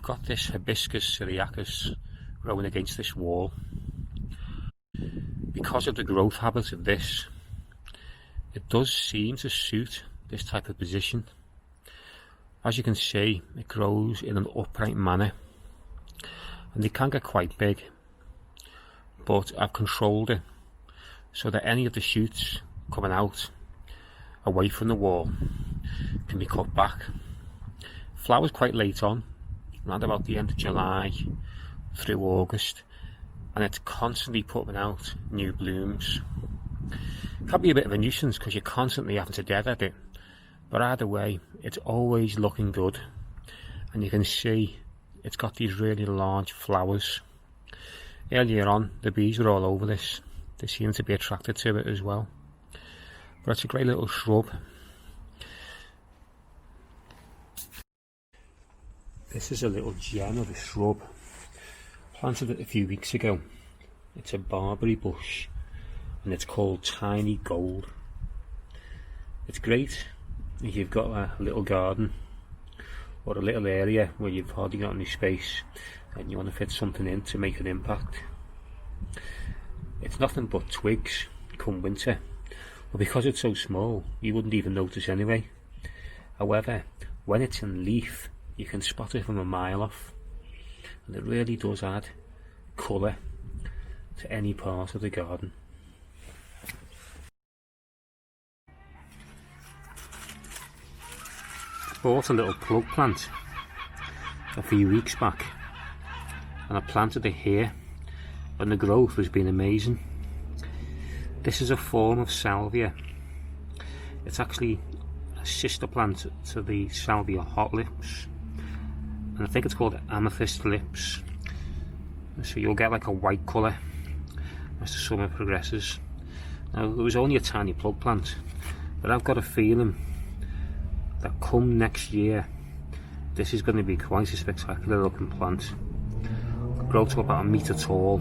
I've got this Hibiscus ciliacus growing against this wall. Because of the growth habit of this, it does seem to suit this type of position. As you can see, it grows in an upright manner and they can get quite big, but I've controlled it so that any of the shoots coming out away from the wall can be cut back. Flowers quite late on, around about the end of July through August, and it's constantly putting out new blooms. It can be a bit of a nuisance because you're constantly having to deadhead it, but either way it's always looking good, and you can see it's got these really large flowers. Earlier on the bees were all over this, they seem to be attracted to it as well, but it's a great little shrub. This is a little gem of a shrub, planted it a few weeks ago. It's a barberry bush and it's called Tiny Gold. It's great if you've got a little garden or a little area where you've hardly got any space and you want to fit something in to make an impact. It's nothing but twigs come winter, but because it's so small you wouldn't even notice anyway. However, when it's in leaf you can spot it from a mile off, and it really does add colour to any part of the garden. I bought a little plug plant a few weeks back and I planted it here, and the growth has been amazing. This is a form of Salvia. It's actually a sister plant to the Salvia hot lips, and I think it's called amethyst lips. So you'll get like a white colour as the summer progresses. Now it was only a tiny plug plant, but I've got a feeling that come next year this is going to be quite a spectacular looking plant. It'll grow to about 1 metre tall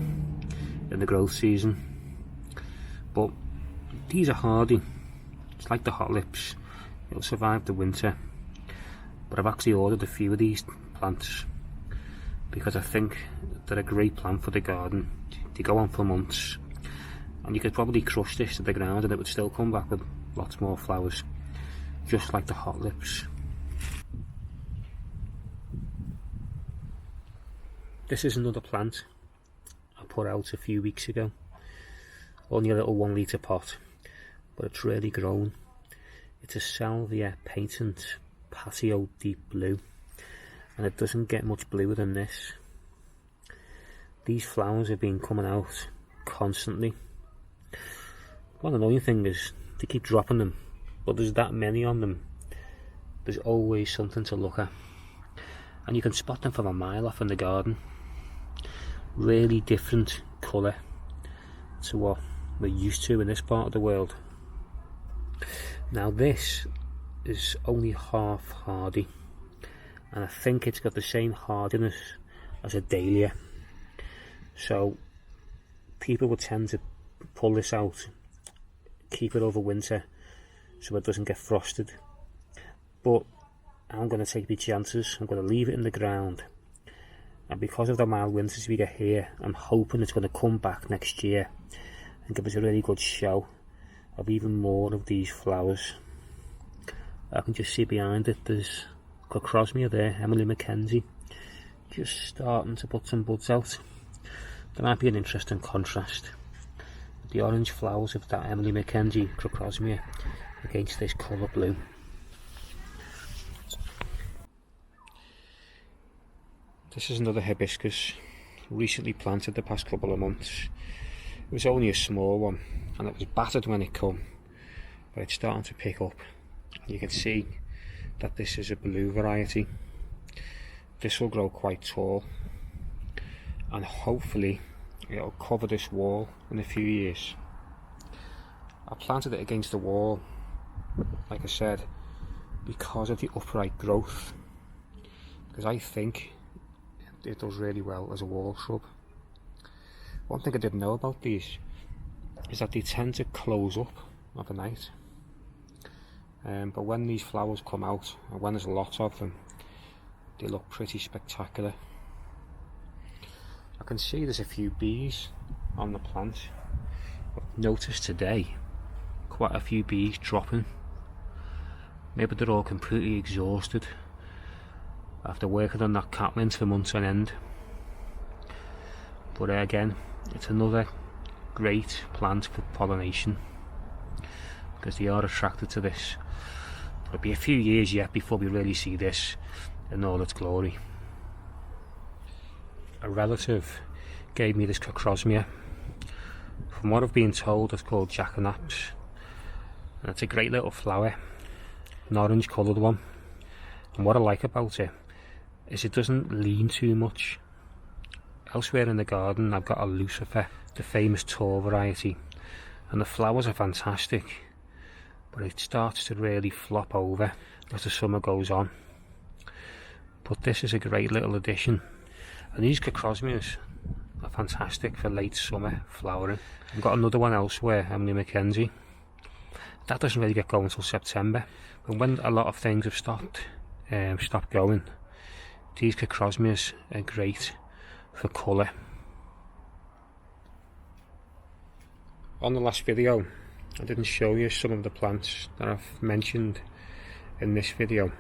in the growth season, but these are hardy. It's like the hot lips, it'll survive the winter. But I've actually ordered a few of these plants because I think they're a great plant for the garden. They go on for months, and you could probably crush this to the ground and it would still come back with lots more flowers, just like the hot lips. This is another plant I put out a few weeks ago, only a little 1 litre pot, but it's really grown. It's a Salvia patent patio deep blue, and it doesn't get much bluer than this. These flowers have been coming out constantly. One annoying thing is they keep dropping them, but there's that many on them, there's always something to look at, and you can spot them from a mile off in the garden. Really different colour to what we're used to in this part of the world. Now this is only half hardy, and I think it's got the same hardiness as a dahlia, so people would tend to pull this out, keep it over winter so it doesn't get frosted, but I'm going to take my chances. I'm going to leave it in the ground, and because of the mild winters we get here, I'm hoping it's going to come back next year and give us a really good show of even more of these flowers. I can just see behind it there's Crocosmia there, Emily Mackenzie, just starting to put some buds out. There might be an interesting contrast with the orange flowers of that Emily Mackenzie Crocosmia against this colour blue. This is another hibiscus, recently planted the past couple of months. It was only a small one and it was battered when it come, but it's starting to pick up. You can see that this is a blue variety. This will grow quite tall, and hopefully it'll cover this wall in a few years. I planted it against the wall, like I said, because of the upright growth, because I think it does really well as a wall shrub. One thing I didn't know about these is that they tend to close up overnight, but when these flowers come out, and when there's lots of them, They look pretty spectacular. I can see there's a few bees on the plant. I've noticed today quite a few bees dropping. Maybe they're all completely exhausted after working on that catlins for months on end. But again, it's another great plant for pollination because they are attracted to this. It'll be a few years yet before we really see this in all its glory. A relative gave me this Crocosmia. From what I've been told, it's called jackanapes, and it's a great little flower, an orange coloured one. And what I like about it is it doesn't lean too much. Elsewhere in the garden I've got a Lucifer, the famous tall variety, and the flowers are fantastic, but it starts to really flop over as the summer goes on. But this is a great little addition, and these Crocosmias are fantastic for late summer flowering. I've got another one elsewhere, Emily Mackenzie. That doesn't really get going until September, but when a lot of things have stopped going, these Crocosmias are great for colour. On the last video I didn't show you some of the plants that I've mentioned in this video,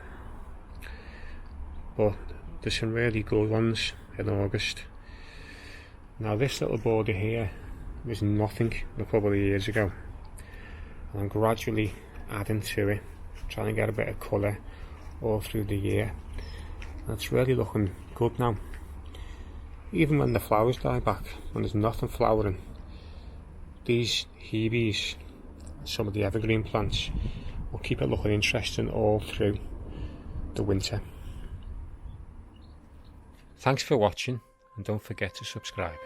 but there's some really good ones in August. Now this little border here was nothing a couple of years ago, and I'm gradually adding to it, trying to get a bit of colour all through the year, and it's really looking good now. Even when the flowers die back, when there's nothing flowering, these Hibiscus, some of the evergreen plants, will keep it looking interesting all through the winter. Thanks for watching, and don't forget to subscribe.